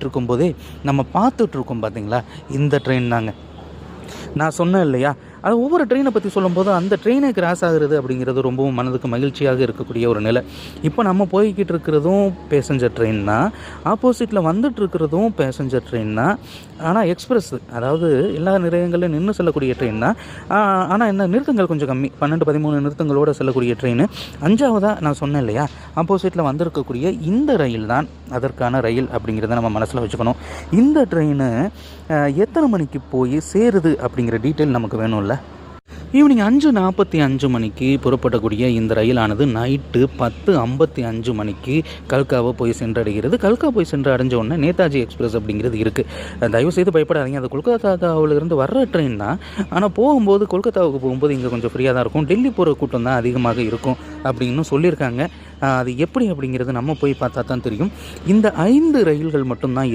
போய்கிட்டு இருக்கும்போதே நம்ம பார்த்துட்ருக்கோம் பார்த்தீங்களா, இந்த ட்ரெயின் தாங்க. நான் சொன்னேன் இல்லையா, அது ஒவ்வொரு ட்ரெயினை பற்றி சொல்லும்போது அந்த ட்ரெயினை கிராஸ் ஆகுறது அப்படிங்கிறது ரொம்பவும் மனதுக்கு மகிழ்ச்சியாக இருக்கக்கூடிய ஒரு நிலை. இப்போ நம்ம போய்கிட்டு இருக்கிறதும் பேசஞ்சர் ட்ரெயின் தான், ஆப்போசிட்டில் வந்துட்டு இருக்கிறதும் பேசஞ்சர் ட்ரெயின் தான். ஆனால் எக்ஸ்பிரஸ், அதாவது எல்லா நிலையங்களிலும் நின்று செல்லக்கூடிய ட்ரெயின் தான். ஆனால் என்ன, நிறுத்தங்கள் கொஞ்சம் கம்மி, 12-13 நிறுத்தங்களோடு செல்லக்கூடிய ட்ரெயின். 5வதாக நான் சொன்னேன் இல்லையா, ஆப்போசிட்டில் வந்திருக்கக்கூடிய இந்த ரயில் தான் அதற்கான ரயில் அப்படிங்கிறத நம்ம மனசில் வச்சுக்கணும். இந்த ட்ரெயின் எத்தனை மணிக்கு போய் சேருது அப்படிங்கிற டீட்டெயில் நமக்கு வேணும்ல. ஈவினிங் 5:45 மணிக்கு புறப்படக்கூடிய இந்த ரயிலானது நைட்டு 10:55 மணிக்கு கல்காவை போய் சென்றடைகிறது. கல்கா போய் சென்று அடைஞ்ச உடனே நேதாஜி எக்ஸ்பிரஸ் அப்படிங்கிறது இருக்குது. தயவுசெய்து பயப்படாதீங்க, அது கொல்கத்தாவிலிருந்து வர்ற ட்ரெயின் தான். ஆனால் போகும்போது, கொல்கத்தாவுக்கு போகும்போது இங்கே கொஞ்சம் ஃப்ரீயாக தான் இருக்கும், டெல்லி போகிற கூட்டம் தான் அதிகமாக இருக்கும் அப்படின்னு சொல்லியிருக்காங்க. அது எப்படி அப்படிங்கிறது நம்ம போய் பார்த்தா தான் தெரியும். இந்த 5 ரயில்கள் மட்டும்தான்